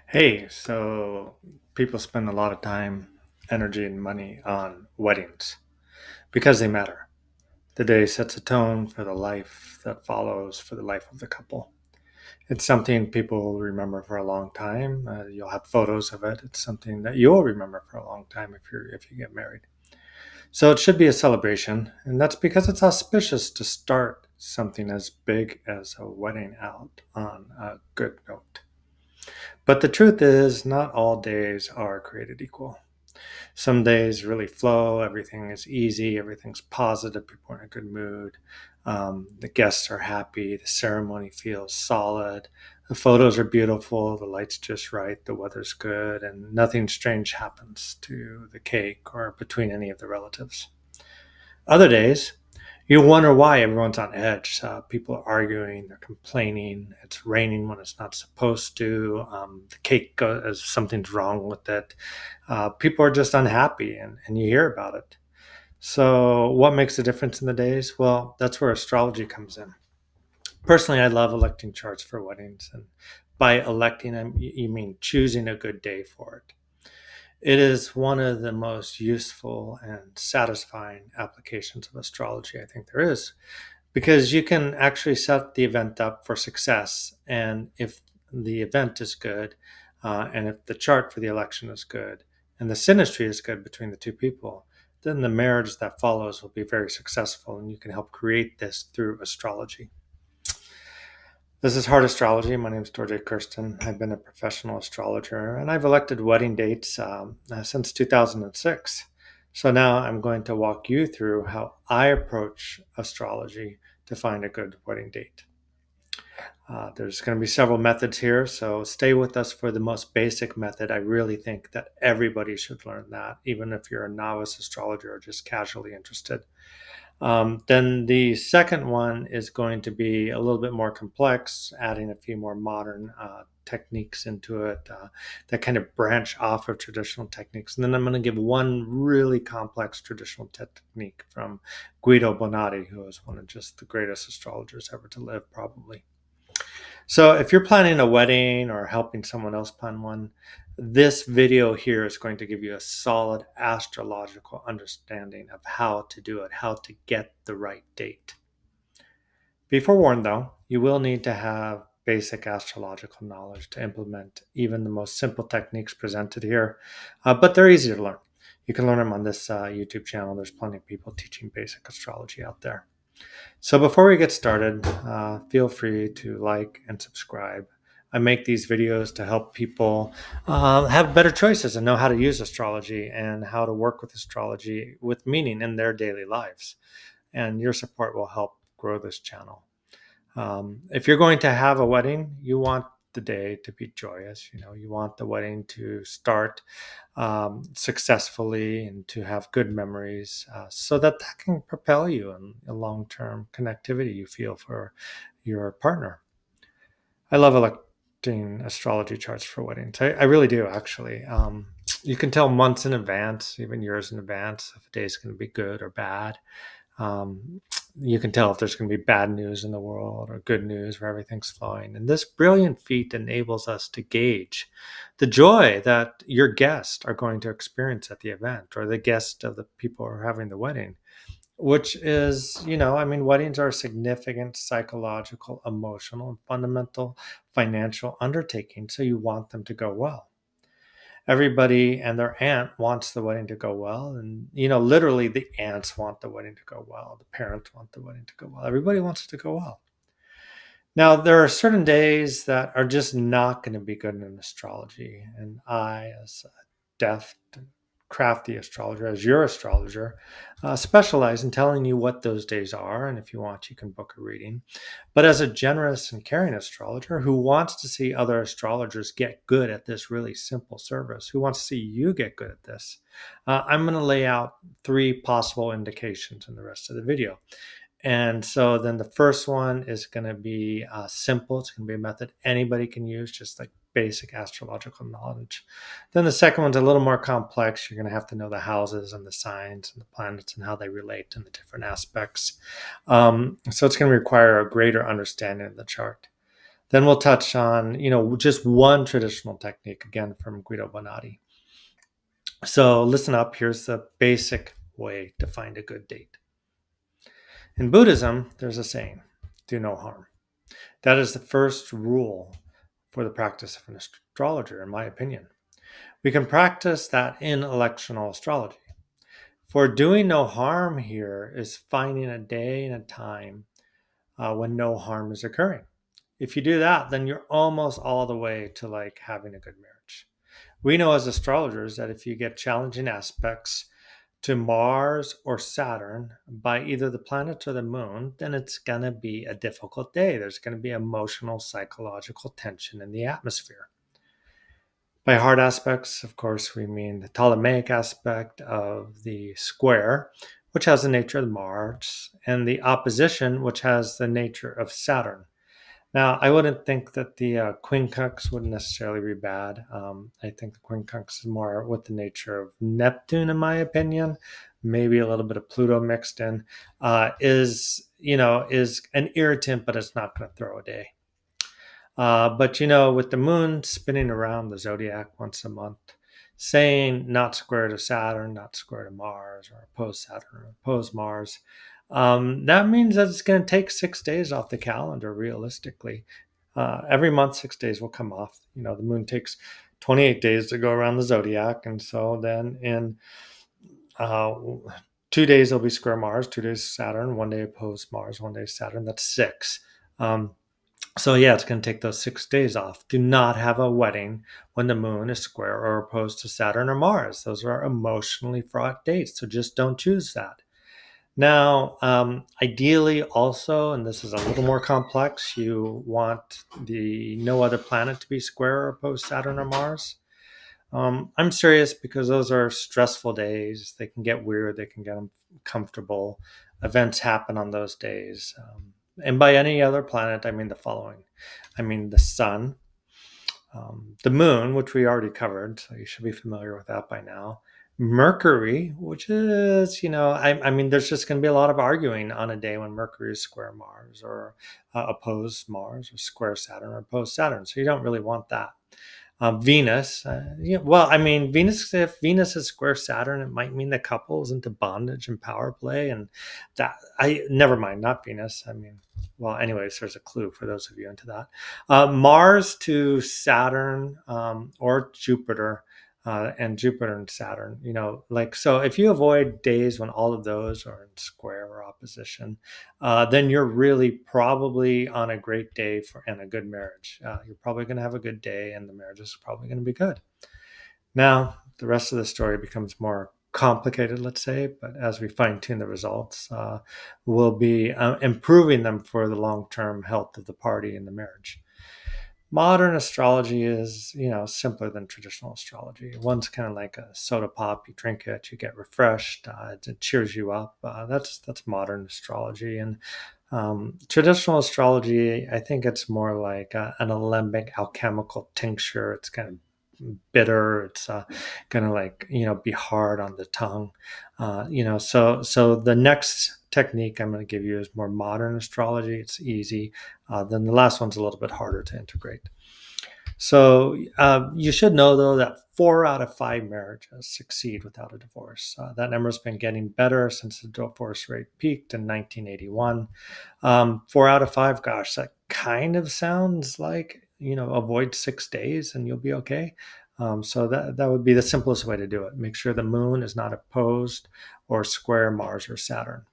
Hey, so people spend a lot of time, energy, and money on weddings because they matter. The day sets a tone for the life that follows for the life of the couple. It's something people will remember for a long time. You'll have photos of it. It's something that you'll remember for a long time if you get married. So it should be a celebration, and that's because it's auspicious to start something as big as a wedding out on a good note. But the truth is, not all days are created equal. Some days really flow, everything is easy, everything's positive, people are in a good mood. The guests are happy, the ceremony feels solid, the photos are beautiful, the light's just right, the weather's good, and nothing strange happens to the cake or between any of the relatives. Other days, you wonder why everyone's on edge. People are arguing, they're complaining. It's raining when it's not supposed to. The cake something's wrong with it. People are just unhappy, and you hear about it. So, what makes a difference in the days? Well, that's where astrology comes in. Personally, I love electing charts for weddings, and by electing them, you mean choosing a good day for it. It is one of the most useful and satisfying applications of astrology I think there is because you can actually set the event up for success. And if the event is good, and if the chart for the election is good, and the synastry is good between the two people, then the marriage that follows will be very successful. And you can help create this through astrology. This is Hard Astrology. My name is Dorje Kirsten. I've been a professional astrologer and I've elected wedding dates since 2006. So now I'm going to walk you through how I approach astrology to find a good wedding date. There's going to be several methods here, so stay with us for the most basic method. I really think that everybody should learn that, even if you're a novice astrologer or just casually interested. Then the second one is going to be a little bit more complex, adding a few more modern techniques into it that kind of branch off of traditional techniques. And then I'm going to give one really complex traditional technique from Guido Bonatti, who is one of just the greatest astrologers ever to live, probably. So if you're planning a wedding or helping someone else plan one, this video here is going to give you a solid astrological understanding of how to do it, how to get the right date. Be forewarned though, you will need to have basic astrological knowledge to implement even the most simple techniques presented here, but they're easy to learn. You can learn them on this YouTube channel. There's plenty of people teaching basic astrology out there. So before we get started, feel free to like and subscribe. I make these videos to help people have better choices and know how to use astrology and how to work with astrology with meaning in their daily lives. And your support will help grow this channel. If you're going to have a wedding, you want the day to be joyous. You know, you want the wedding to start successfully and to have good memories, so that that can propel you in a long-term connectivity you feel for your partner. I love electing astrology charts for weddings. I really do, actually. You can tell months in advance, even years in advance, if a day is going to be good or bad. Um, you can tell if there's going to be bad news in the world or good news where everything's flowing. And this brilliant feat enables us to gauge the joy that your guests are going to experience at the event or the guest of the people who are having the wedding, which is, I mean, weddings are a significant psychological, emotional, and fundamental financial undertaking. So you want them to go well. Everybody and their aunt wants the wedding to go well, and literally the aunts want the wedding to go well, the parents want the wedding to go well, everybody wants it to go well. Now there are certain days that are just not going to be good in astrology, and I, as a deft and crafty astrologer, as your astrologer, specialize in telling you what those days are, and if you want you can book a reading. But as a generous and caring astrologer who wants to see other astrologers get good at this really simple service, who wants to see you get good at this, I'm going to lay out three possible indications in the rest of the video. And so then the first one is going to be simple. It's going to be a method anybody can use, just like basic astrological knowledge. Then the second one's a little more complex. You're going to have to know the houses and the signs and the planets and how they relate and the different aspects. So it's going to require a greater understanding of the chart. Then we'll touch on, just one traditional technique, again from Guido Bonatti. So listen up, here's the basic way to find a good date. In Buddhism, there's a saying, do no harm. That is the first rule for the practice of an astrologer, in my opinion. We can practice that in electional astrology. For doing no harm here is finding a day and a time when no harm is occurring. If you do that, then you're almost all the way to like having a good marriage. We know as astrologers that if you get challenging aspects to Mars or Saturn by either the planet or the moon, then it's going to be a difficult day. There's going to be emotional, psychological tension in the atmosphere. By hard aspects, of course, we mean the Ptolemaic aspect of the square, which has the nature of Mars, and the opposition, which has the nature of Saturn. Now, I wouldn't think that the quincunx would necessarily be bad. I think the quincunx is more with the nature of Neptune, in my opinion. Maybe a little bit of Pluto mixed in. Is an irritant, but it's not going to throw a day. But with the moon spinning around the zodiac once a month, saying not square to Saturn, not square to Mars, or opposed Saturn, or opposed Mars, that means that it's going to take 6 days off the calendar realistically. Every month, 6 days will come off. The moon takes 28 days to go around the zodiac. And so then in 2 days, it'll be square Mars, 2 days Saturn, one day opposed Mars, one day Saturn. That's six. So yeah, it's going to take those 6 days off. Do not have a wedding when the moon is square or opposed to Saturn or Mars. Those are emotionally fraught dates. So just don't choose that. Now, ideally also, and this is a little more complex, you want the no other planet to be square or opposed Saturn or Mars. I'm serious because those are stressful days. They can get weird. They can get uncomfortable. Events happen on those days. And by any other planet, I mean the following. I mean the sun, the moon, which we already covered, so you should be familiar with that by now. Mercury, which is, I mean, there's just going to be a lot of arguing on a day when Mercury is square Mars or opposed Mars or square Saturn or opposed Saturn. So you don't really want that. Venus, I mean, if Venus is square Saturn, it might mean the couple is into bondage and power play. And never mind, not Venus. I mean, well, anyways, there's a clue for those of you into that. Mars to Saturn or Jupiter. And Jupiter and Saturn, so if you avoid days when all of those are in square or opposition, then you're really probably on a great day and a good marriage. You're probably going to have a good day and the marriage is probably going to be good. Now, the rest of the story becomes more complicated, let's say, but as we fine tune the results, we'll be improving them for the long-term health of the party and the marriage. Modern astrology is, simpler than traditional astrology. One's kind of like a soda pop. You drink it, you get refreshed. It cheers you up. That's modern astrology. And traditional astrology, I think it's more like an alembic alchemical tincture. It's kind of bitter. It's gonna be hard on the tongue. So the next technique I'm going to give you is more modern astrology. It's easy. Then the last one's a little bit harder to integrate. So you should know, though, that 4 out of 5 marriages succeed without a divorce. That number has been getting better since the divorce rate peaked in 1981. 4 out of 5, gosh, that kind of sounds like, avoid 6 days and you'll be okay. So that would be the simplest way to do it. Make sure the moon is not opposed or square Mars or Saturn.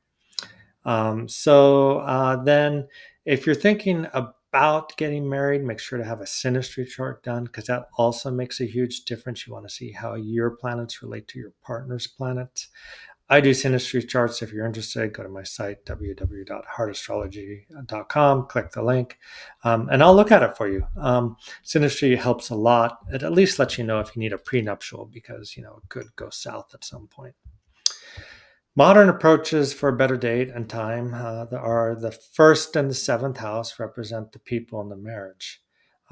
Then if you're thinking about getting married, make sure to have a synastry chart done because that also makes a huge difference. You want to see how your planets relate to your partner's planets. I do synastry charts. If you're interested, go to my site, www.heartastrology.com, click the link, and I'll look at it for you. Synastry helps a lot. It at least lets you know if you need a prenuptial because, it could go south at some point. Modern approaches for a better date and time are the first and the seventh house represent the people in the marriage.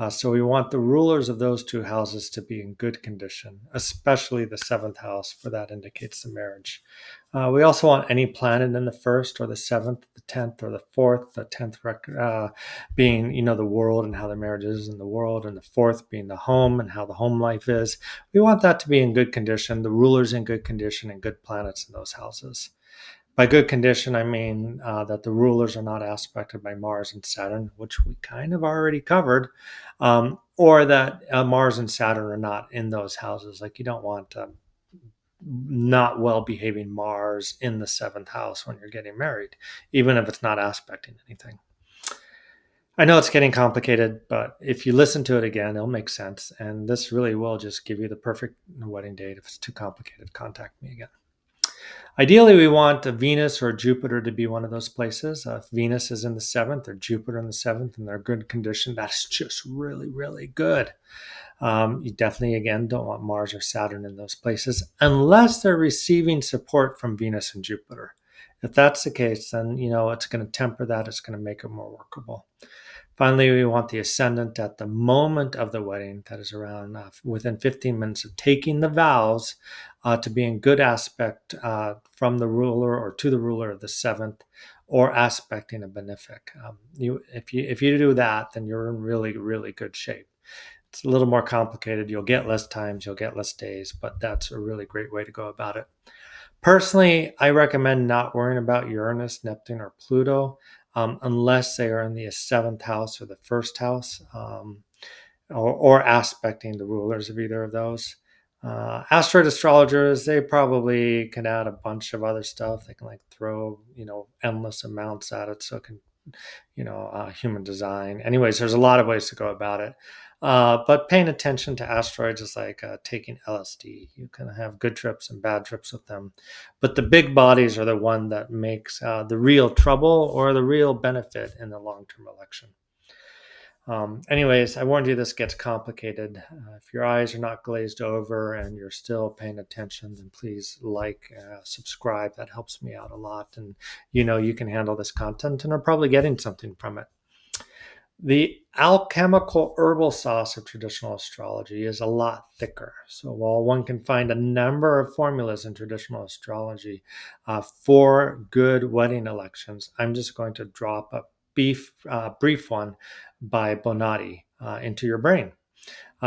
So we want the rulers of those two houses to be in good condition, especially the seventh house, for that indicates the marriage. We also want any planet in the first or the seventh, the 10th or the fourth, the 10th being, the world and how the marriage is in the world, and the fourth being the home and how the home life is. We want that to be in good condition, the rulers in good condition, and good planets in those houses. By good condition, I mean that the rulers are not aspected by Mars and Saturn, which we kind of already covered, or that Mars and Saturn are not in those houses. Like, you don't want not well behaving Mars in the seventh house when you're getting married, even if it's not aspecting anything. I know it's getting complicated, but if you listen to it again, it'll make sense. And this really will just give you the perfect wedding date. If it's too complicated, contact me again. Ideally, we want a Venus or Jupiter to be one of those places. If Venus is in the seventh or Jupiter in the seventh and they're good condition, that's just really, really good. You definitely, again, don't want Mars or Saturn in those places unless they're receiving support from Venus and Jupiter. If that's the case, then, it's going to temper that. It's going to make it more workable. Finally, we want the ascendant at the moment of the wedding, that is around within 15 minutes of taking the vows, to be in good aspect from the ruler or to the ruler of the seventh, or aspecting a benefic. If you do that, then you're in really, really good shape. It's a little more complicated. You'll get less times, you'll get less days, but that's a really great way to go about it. Personally, I recommend not worrying about Uranus, Neptune, or Pluto unless they are in the seventh house or the first house, or aspecting the rulers of either of those. Asteroid astrologers, they probably can add a bunch of other stuff. They can throw, endless amounts at it. So it can, human design. Anyways, there's a lot of ways to go about it. But paying attention to asteroids is like taking LSD. You can have good trips and bad trips with them. But the big bodies are the one that makes the real trouble or the real benefit in the long-term election. Anyways, I warned you this gets complicated. If your eyes are not glazed over and you're still paying attention, then please subscribe. That helps me out a lot. And you can handle this content and are probably getting something from it. The alchemical herbal sauce of traditional astrology is a lot thicker. So while one can find a number of formulas in traditional astrology for good wedding elections, I'm just going to drop a brief one by Bonatti into your brain.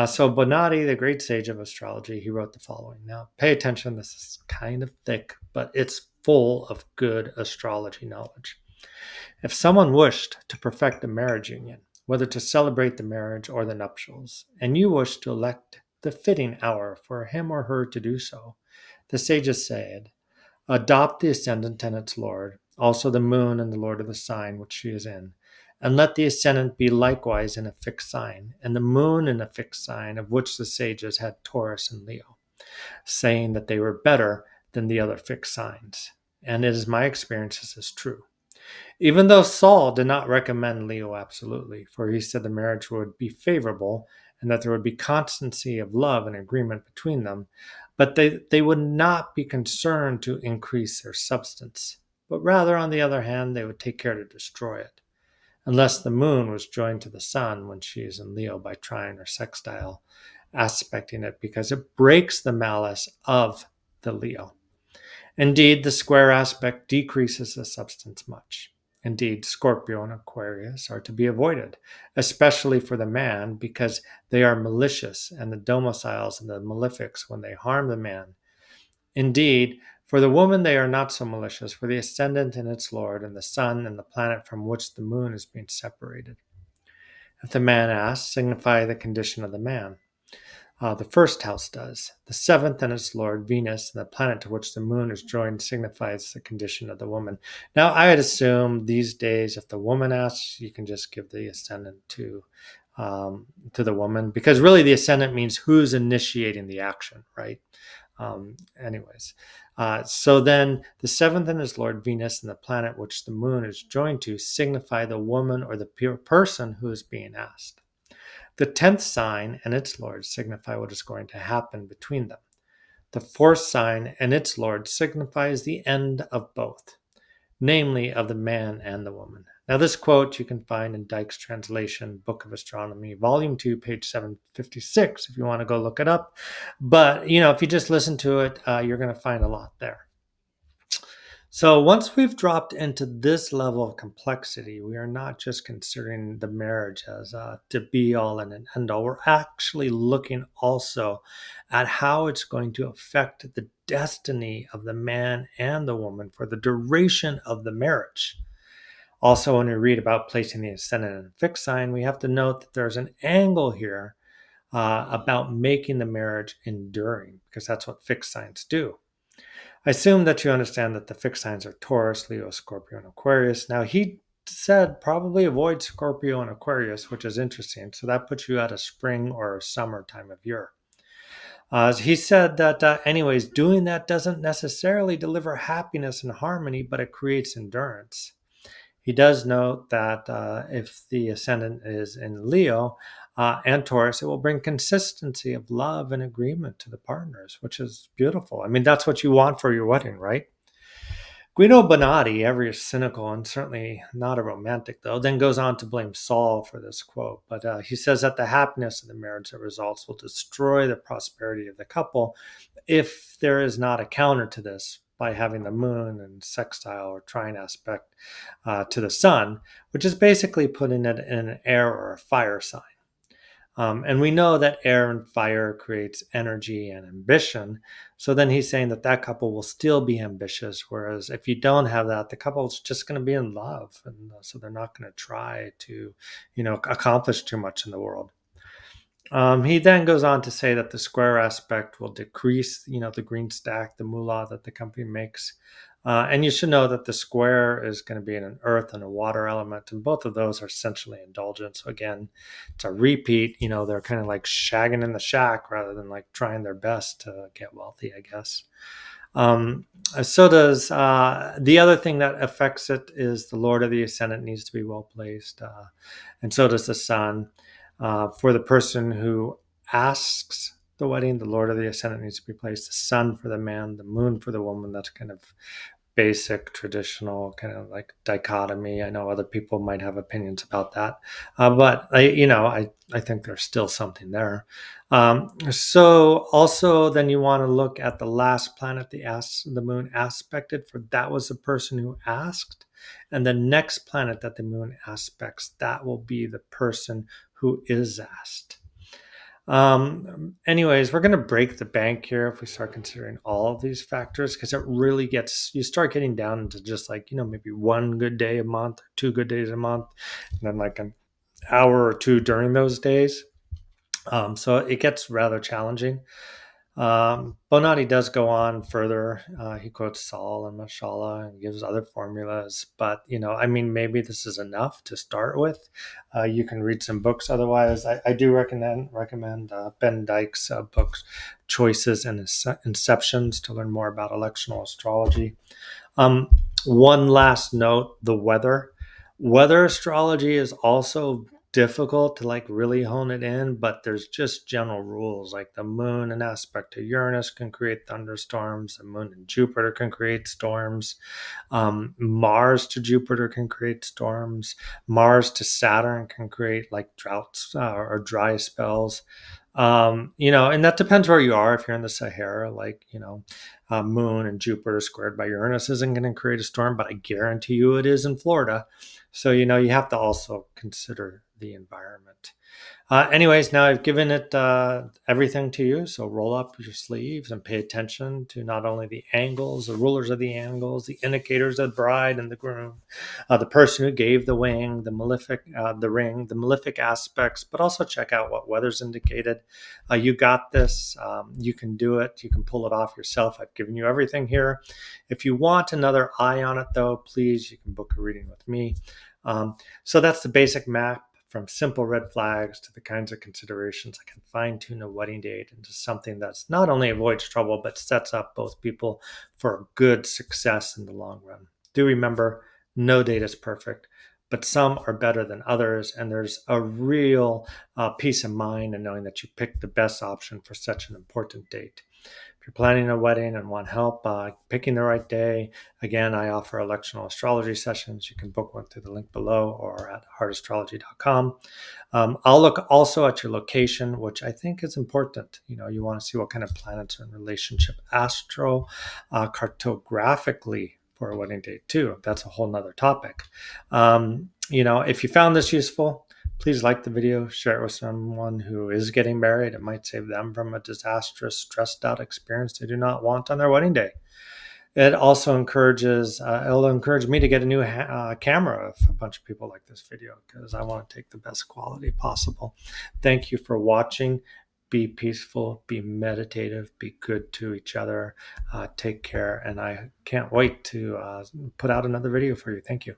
So Bonatti, the great sage of astrology, he wrote the following. Now, pay attention. This is kind of thick, but it's full of good astrology knowledge. If someone wished to perfect a marriage union, whether to celebrate the marriage or the nuptials, and you wish to elect the fitting hour for him or her to do so, the sages said, adopt the ascendant and its lord, also the moon and the lord of the sign which she is in, and let the ascendant be likewise in a fixed sign, and the moon in a fixed sign, of which the sages had Taurus and Leo, saying that they were better than the other fixed signs. And it is my experience this is true. Even though Saul did not recommend Leo absolutely, for he said the marriage would be favorable and that there would be constancy of love and agreement between them, but they would not be concerned to increase their substance, but rather, on the other hand, they would take care to destroy it, unless the moon was joined to the sun when she is in Leo by trine or sextile, aspecting it because it breaks the malice of the Leo. Indeed, the square aspect decreases the substance much. Indeed, Scorpio and Aquarius are to be avoided, especially for the man, because they are malicious and the domiciles and the malefics when they harm the man. Indeed, for the woman they are not so malicious, for the ascendant and its lord, and the sun and the planet from which the moon is being separated. If the man asks, signify the condition of the man. The first house does. The seventh and its lord, Venus, and the planet to which the moon is joined signifies the condition of the woman. Now, I would assume these days, if the woman asks, you can just give the ascendant to the woman, because really the ascendant means who's initiating the action, right? So then the seventh and its lord, Venus, and the planet which the moon is joined to signify the woman or the pure person who is being asked. The 10th sign and its lord signify what is going to happen between them. The 4th sign and its lord signifies the end of both. namely of the man and the woman. Now, this quote you can find in Dyke's translation, Book of Astronomy, Volume 2, page 756, if you want to go look it up. But, if you just listen to it, you're going to find a lot there. So once we've dropped into this level of complexity, we are not just considering the marriage as to be all and an end all. We're actually looking also at how it's going to affect the destiny of the man and the woman for the duration of the marriage. Also, when we read about placing the ascendant in a fixed sign, we have to note that there's an angle here about making the marriage enduring, because that's what fixed signs do. I assume that you understand that the fixed signs are Taurus, Leo, Scorpio, and Aquarius. Now, he said probably avoid Scorpio and Aquarius, which is interesting. So that puts you at a spring or summer time of year. He said that, anyways, doing that doesn't necessarily deliver happiness and harmony, but it creates endurance. He does note that if the ascendant is in Leo and Taurus, it will bring consistency of love and agreement to the partners, which is beautiful. I mean, that's what you want for your wedding, right? Guido Bonatti, ever cynical and certainly not a romantic, though, then goes on to blame Saul for this quote. But he says that the happiness of the marriage that results will destroy the prosperity of the couple if there is not a counter to this by having the moon and sextile or trine aspect to the sun, which is basically putting it in an air or a fire sign. And we know that air and fire creates energy and ambition. So then he's saying that that couple will still be ambitious. Whereas if you don't have that, the couple is just going to be in love. And so they're not going to try to, accomplish too much in the world. He then goes on to say that the square aspect will decrease, the green stack, the moolah that the company makes. And you should know that the square is going to be in an earth and a water element, and both of those are essentially indulgent. So again, it's a repeat. They're kind of like shagging in the shack rather than like trying their best to get wealthy, I guess. So does the other thing that affects it is the Lord of the Ascendant needs to be well placed, and so does the Sun. For the person who asks the wedding, the Lord of the Ascendant needs to be placed. The Sun for the man, the Moon for the woman. That's kind of basic, traditional, kind of like dichotomy. I know other people might have opinions about that, but I think there's still something there. So also, then you want to look at the last planet the moon aspected, for that was the person who asked, and the next planet that the moon aspects, that will be the person who is asked. Anyways, we're going to break the bank here if we start considering all of these factors, because it really you start getting down into just like, maybe one good day a month or 2 good days a month, and then like an hour or two during those days. So it gets rather challenging. Bonatti does go on further. He quotes Saul and Mashallah and gives other formulas, but maybe this is enough to start with. You can read some books. Otherwise, I do recommend Ben Dyke's books, Choices and Inceptions, to learn more about electional astrology. One last note: the weather. Weather astrology is also difficult to like really hone it in, but there's just general rules like the moon and aspect to Uranus can create thunderstorms, the moon and Jupiter can create storms, Mars to Jupiter can create storms, Mars to Saturn can create like droughts or dry spells. And that depends where you are. If you're in the Sahara, like, Moon and Jupiter squared by Uranus isn't going to create a storm, but I guarantee you it is in Florida. So, you have to also consider the environment. Anyways, now I've given it everything to you. So roll up your sleeves and pay attention to not only the angles, the rulers of the angles, the indicators of the bride and the groom, the person who gave the ring, the malefic aspects, but also check out what weather's indicated. You got this. You can do it. You can pull it off yourself. I've given you everything here. If you want another eye on it, though, please, you can book a reading with me. So that's the basic map, from simple red flags to the kinds of considerations that can fine-tune a wedding date into something that's not only avoids trouble, but sets up both people for good success in the long run. Do remember, no date is perfect, but some are better than others. And there's a real peace of mind in knowing that you picked the best option for such an important date. If you're planning a wedding and want help picking the right day, again, I offer electional astrology sessions. You can book one through the link below or at heartastrology.com. I'll look also at your location, which I think is important. You want to see what kind of planets are in relationship cartographically for a wedding date too. That's a whole nother topic. If you found this useful, please like the video, share it with someone who is getting married. It might save them from a disastrous, stressed out experience they do not want on their wedding day. It also it'll encourage me to get a new camera if a bunch of people like this video, because I want to take the best quality possible. Thank you for watching. Be peaceful, be meditative, be good to each other. Take care. And I can't wait to put out another video for you. Thank you.